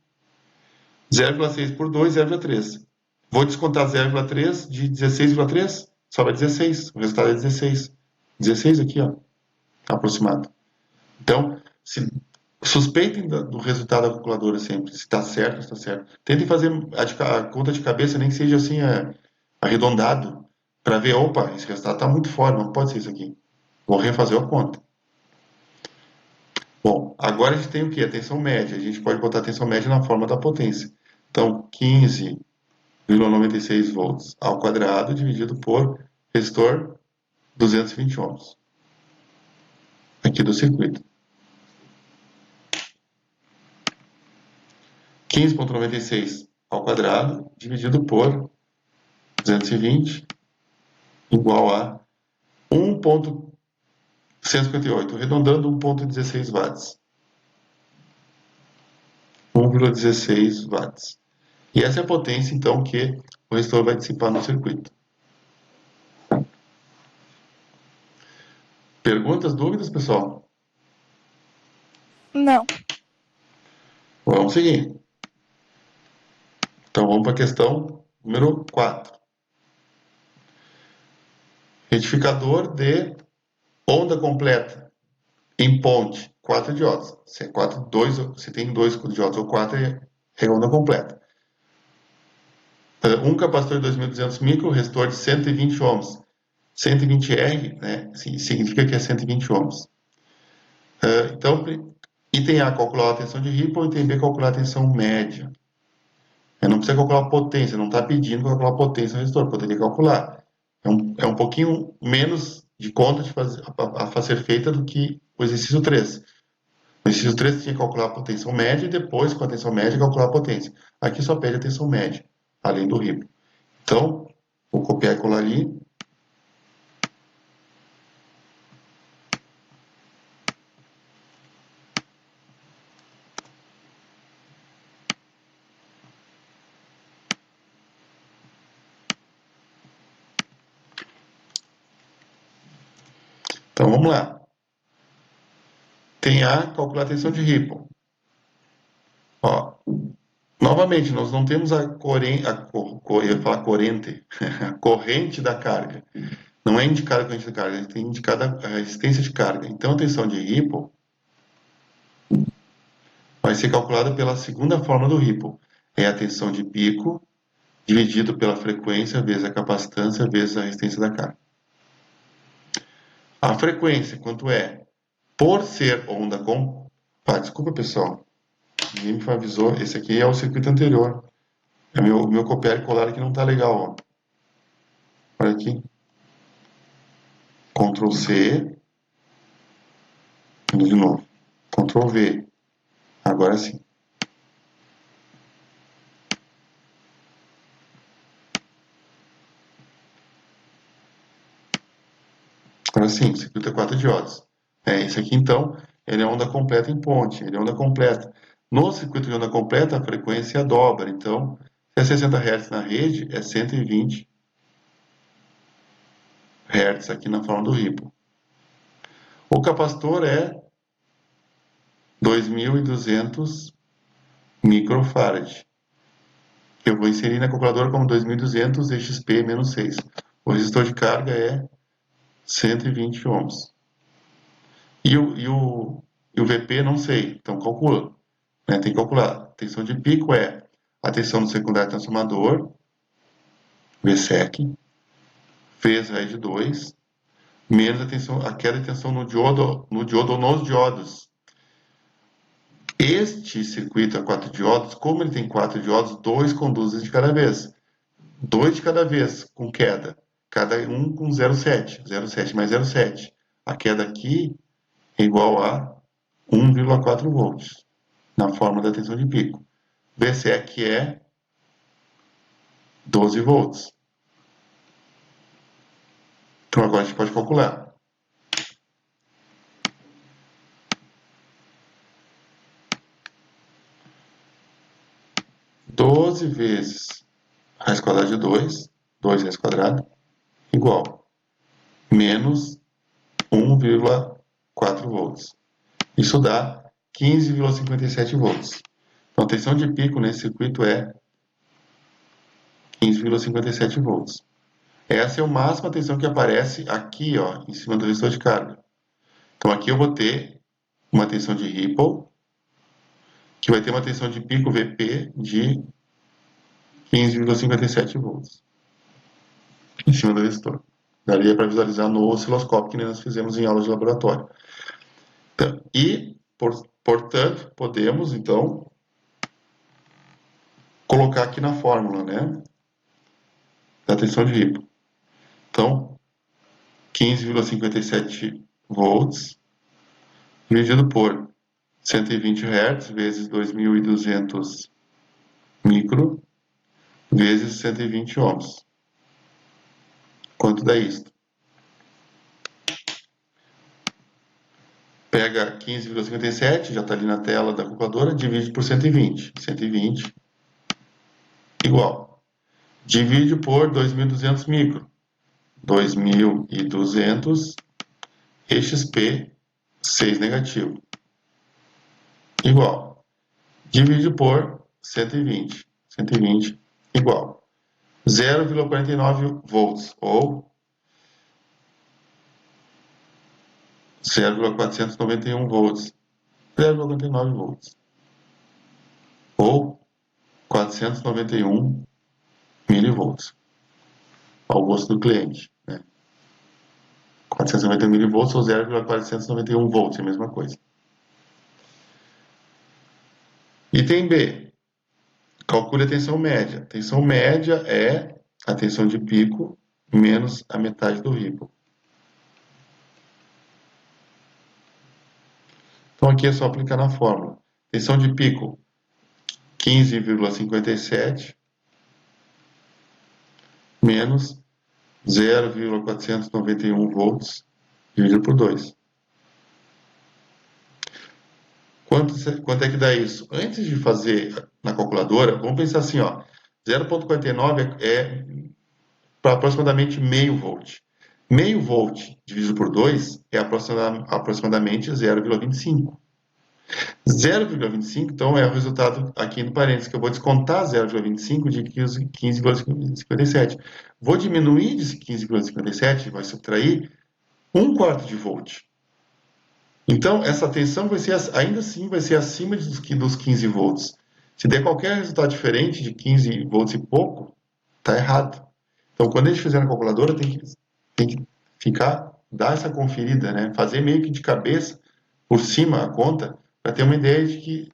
0,6 por 2, 0,3. Vou descontar 0,3 de 16,3, sobra 16. O resultado é 16. 16 aqui, ó. Aproximado. Então, suspeitem do resultado da calculadora sempre, se está certo ou se está certo. Tentem fazer a conta de cabeça, nem que seja assim, arredondado, para ver, opa, esse resultado está muito fora, não pode ser isso aqui. Vou refazer a conta. Bom, agora a gente tem o que? A tensão média. A gente pode botar a tensão média na forma da potência. Então, 15,96 volts ao quadrado dividido por resistor 220 ohms. Aqui do circuito. 15,96 ao quadrado dividido por 220 igual a 1,158, arredondando 1,16 watts. 1,16 watts. E essa é a potência, então, que o resistor vai dissipar no circuito. Perguntas, dúvidas, pessoal? Não. Vamos seguir. Então, vamos para a questão número 4. Retificador de onda completa em ponte, 4 diodos. Se tem 2 diodos ou 4, é onda completa. Um capacitor de 2.200 micro, resistor de 120 ohms. 120R, né, significa que é 120 ohms. Então, item A, calcular a tensão de Ripple, item B, calcular a tensão média. Não precisa calcular a potência, não está pedindo para calcular a potência do resistor, poderia calcular. É um pouquinho menos de conta a ser feita do que o exercício 3. No exercício 3 tinha que calcular a tensão média e depois, com a tensão média, calcular a potência. Aqui só pede a tensão média, além do Ripple. Então, vou copiar e colar ali. Então, vamos lá. Tem A, calcular a tensão de Ripple. Ó, novamente, nós não temos eu ia falar corrente, a corrente da carga. Não é indicada a corrente da carga, tem indicada a resistência de carga. Então, a tensão de Ripple vai ser calculada pela segunda forma do Ripple. É a tensão de pico dividido pela frequência vezes a capacitância vezes a resistência da carga. A frequência, quanto é? Por ser onda com... desculpa, pessoal. Ninguém me avisou. Esse aqui é o circuito anterior. Meu copiar e colar aqui não está legal. Ó. Olha aqui. Ctrl C. De novo. Ctrl V. Agora sim. Agora sim, o circuito é 4 diodos. Esse aqui, então, ele é onda completa em ponte, ele é onda completa. No circuito de onda completa, a frequência dobra. Então, se é 60 Hz na rede, é 120 Hz aqui na forma do Ripple. O capacitor é 2.200 microfarad, que eu vou inserir na calculadora como 2.200 EXP-6. O resistor de carga é 120 ohms. E o VP não sei, então calcula. Né? Tem que calcular. A tensão de pico é a tensão do secundário transformador, VSEC, vezes raiz de 2, menos a queda de tensão no diodo ou nos diodos. Este circuito a 4 diodos, como ele tem 4 diodos, 2 conduzes de cada vez. 2 de cada vez com queda. Cada um com 0,7. 0,7 mais 0,7. A queda aqui é igual a 1,4 volts na forma da tensão de pico. VSEC é 12 volts. Então agora a gente pode calcular. Doze vezes raiz quadrada de 2, 2 raiz quadrada, igual menos 1,4 volts. Isso dá 15,57 volts. Então a tensão de pico nesse circuito é 15,57 volts. Essa é a máxima tensão que aparece aqui, ó, em cima do resistor de carga. Então aqui eu vou ter uma tensão de Ripple, que vai ter uma tensão de pico VP de 15,57 volts em cima do resistor. Daria para visualizar no osciloscópio que nós fizemos em aula de laboratório. Então, portanto, podemos, então, colocar aqui na fórmula, né, da tensão de Ripple. Então, 15,57 volts dividido por 120 Hz vezes 2.200 micro vezes 120 ohms. Quanto dá isto? Pega 15,57, já está ali na tela da calculadora, divide por 120. 120 igual. Divide por 2.200 micro. 2.200 EXP 6 negativo. Igual. Divide por 120. 120 igual. 0,49 volts ou 0,491 volts. 0,49 volts. Ou 491 milivolts. Ao gosto do cliente. Né? 491 milivolts ou 0,491 volts, é a mesma coisa. Item B. Calcule a tensão média. A tensão média é a tensão de pico menos a metade do Ripple. Então aqui é só aplicar na fórmula. Tensão de pico 15,57 menos 0,491 volts dividido por 2. Quanto é que dá isso? Antes de fazer na calculadora, vamos pensar assim, ó, 0,49 é para aproximadamente meio volt. Meio volt dividido por 2 é aproximadamente 0,25. 0,25, então, é o resultado aqui no parênteses, que eu vou descontar 0,25 de 15,57. Vou diminuir de 15,57, vai subtrair 1/4 de volt. Então, essa tensão vai ser, ainda assim vai ser acima dos 15 volts. Se der qualquer resultado diferente de 15 volts e pouco, está errado. Então, quando a gente fizer na calculadora, tem que dar essa conferida, né? Fazer meio que de cabeça, por cima a conta, para ter uma ideia de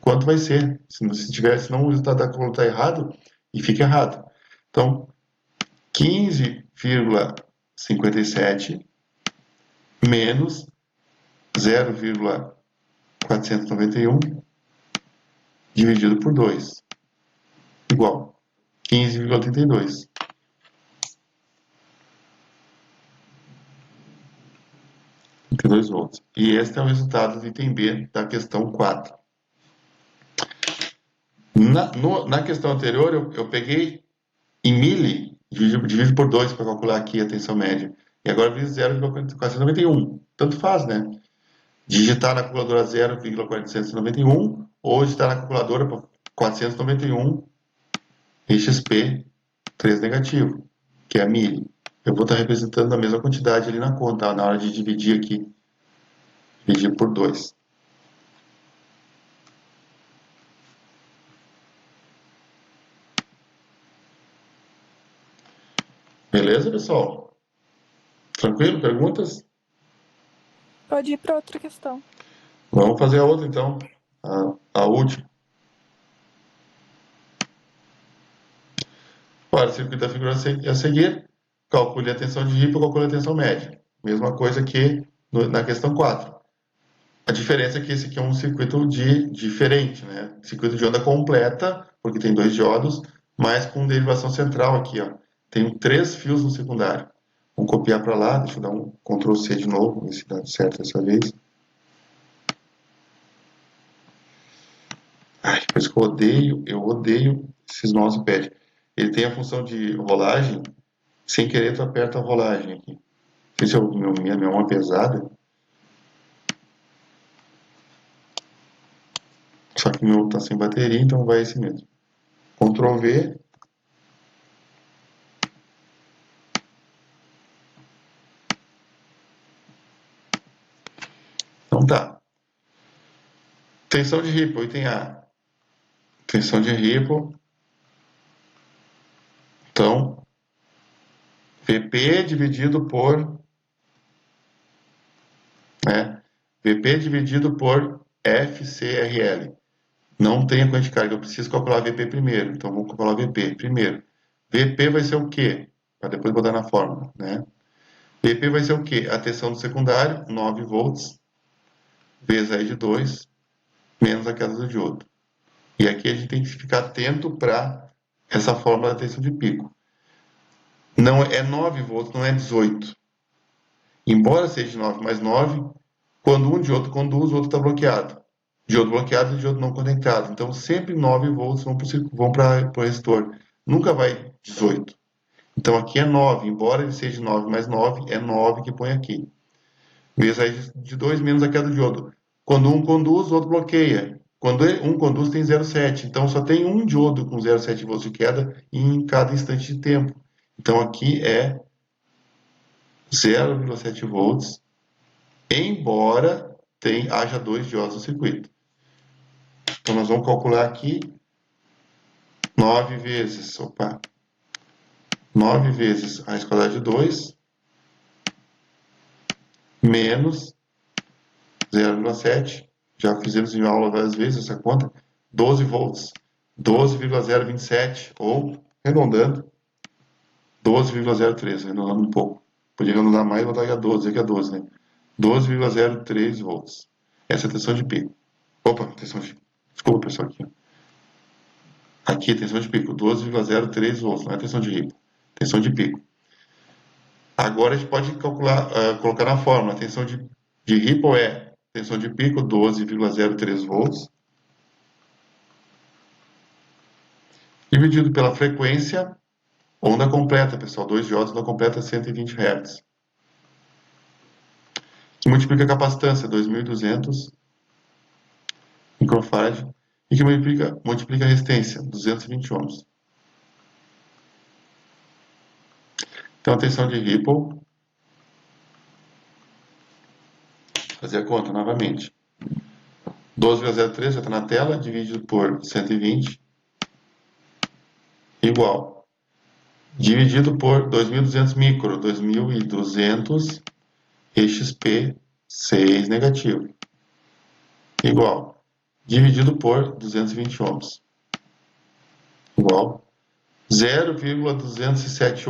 quanto vai ser. Senão o resultado da conta está errado e fica errado. Então, 15,57 menos 0,491 dividido por 2 igual 15,32. 2 volts. E este é o resultado do item B da questão 4. Na questão anterior, eu peguei em mili, divido por 2 para calcular aqui a tensão média. E agora eu fiz 0,491. Tanto faz, né? Digitar na calculadora 0,491 ou digitar na calculadora 491 XP 3 negativo, que é a mili. Eu vou estar representando a mesma quantidade ali na conta, na hora de dividir aqui. Dividir por 2. Beleza, pessoal? Tranquilo? Perguntas? Pode ir para outra questão. Vamos fazer a outra, então. A última. Para o circuito da figura a seguir, calcule a tensão de Ripple, calcule a tensão média. Mesma coisa que na questão 4. A diferença é que esse aqui é um circuito diferente, né? Circuito de onda completa, porque tem 2 diodos, mas com derivação central aqui, ó. Tenho 3 fios no secundário. Vamos copiar para lá, deixa eu dar um Ctrl C de novo, ver se dá certo dessa vez. Ai, por isso que eu odeio esses mousepad. Ele tem a função de rolagem, sem querer tu aperta a rolagem aqui. Não sei se minha mão é pesada. Só que o meu tá sem bateria, então vai esse mesmo. Ctrl V. Então tá. Tensão de Ripple, item A. Tensão de Ripple. Então, VP dividido por, né? VP dividido por FCRL. Não tem a quantidade de carga, eu preciso calcular VP primeiro. Então, vou calcular VP primeiro. VP vai ser o quê? Para depois botar na fórmula, né? VP vai ser o quê? A tensão do secundário, 9 volts, vezes a E de 2, menos a queda do diodo. E aqui a gente tem que ficar atento para essa fórmula da tensão de pico. Não é 9 volts, não é 18. Embora seja 9 mais 9, quando um diodo conduz, o outro está bloqueado. Diodo bloqueado e diodo não conectado. Então, sempre 9 volts vão para o resistor. Nunca vai 18. Então, aqui é 9. Embora ele seja 9 mais 9, é 9 que põe aqui. Vezes a de 2 menos a queda do diodo. Quando um conduz, o outro bloqueia. Quando um conduz, tem 0,7. Então, só tem um diodo com 0,7 volts de queda em cada instante de tempo. Então, aqui é 0,7 volts, embora haja 2 diodos no circuito. Então, nós vamos calcular aqui 9 vezes, 9 vezes a raiz quadrada de 2, menos 0,7, já fizemos em aula várias vezes essa conta, 12 volts, 12,027, ou, arredondando, 12,03, arredondando um pouco. Podia arredondar mais, botar aqui a 12, aqui a 12, né? 12,03 volts. Essa é a tensão de pico. Opa, tensão de... Desculpa, pessoal, aqui. Aqui é tensão de pico, 12,03 volts, não é tensão de Ripple. Tensão de pico. Agora a gente pode calcular, colocar na fórmula. A tensão de Ripple é tensão de pico, 12,03 volts, dividido pela frequência, onda completa, pessoal. 2 diodos, onda completa, 120 Hz. Que multiplica a capacitância, 2.200 microfarad, e que multiplica a resistência, 220 ohms. Então, a tensão de Ripple, fazer a conta novamente. 12,03 já está na tela, dividido por 120, igual. Dividido por 2.200 micro, 2.200 XP 6 negativo, igual. Dividido por 220 ohms, igual. 0,207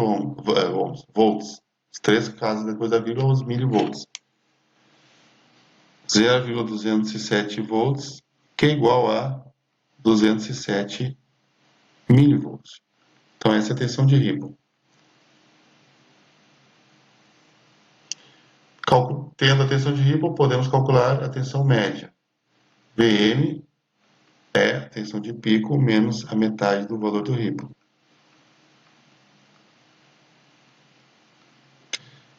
volts. Os 3 casos depois da vírgula, os milivolts. 0,207 volts, que é igual a 207 milivolts. Então, essa é a tensão de Ripple. tendo a tensão de Ripple, podemos calcular a tensão média. Vm é a tensão de pico menos a metade do valor do Ripple.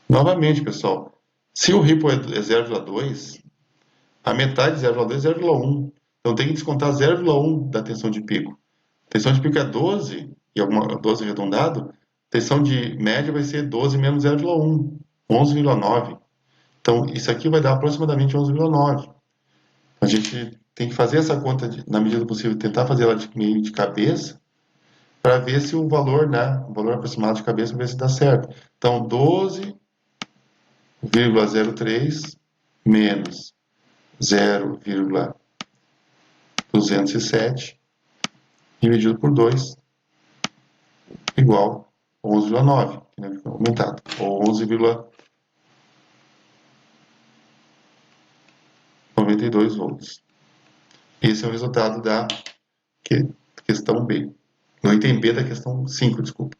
Novamente, pessoal, se o Ripple é 0,2, a metade de 0,2 é 0,1. Então tem que descontar 0,1 da tensão de pico. Tensão de pico é 12, e 12 arredondado, tensão de média vai ser 12 menos 0,1, 11,9. Então isso aqui vai dar aproximadamente 11,9. A gente tem que fazer essa conta, na medida do possível, tentar fazer ela meio de cabeça, para ver se o valor, né, o valor aproximado de cabeça, para ver se dá certo. Então 12,03 menos 0,207 dividido por 2 igual a 11,9, né, aumentado, ou 11,92 volts. Esse é o resultado da questão B. No item B da questão 5, desculpa.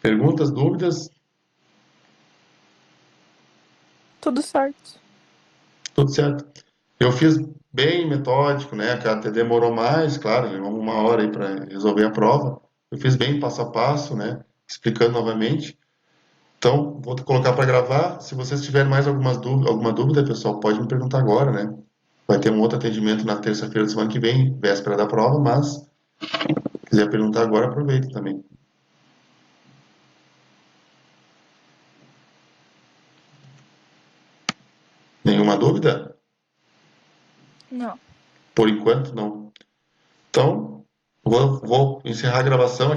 Perguntas, dúvidas? Tudo certo. Tudo certo. Eu fiz bem metódico, né? Até demorou mais, claro, levou 1 hora aí para resolver a prova. Eu fiz bem passo a passo, né? Explicando novamente. Então, vou colocar para gravar. Se vocês tiverem mais alguma dúvida, pessoal, pode me perguntar agora, né? Vai ter um outro atendimento na terça-feira da semana que vem, véspera da prova, mas se quiser perguntar agora, aproveita também. Nenhuma dúvida? Não. Por enquanto, não. Então, vou encerrar a gravação.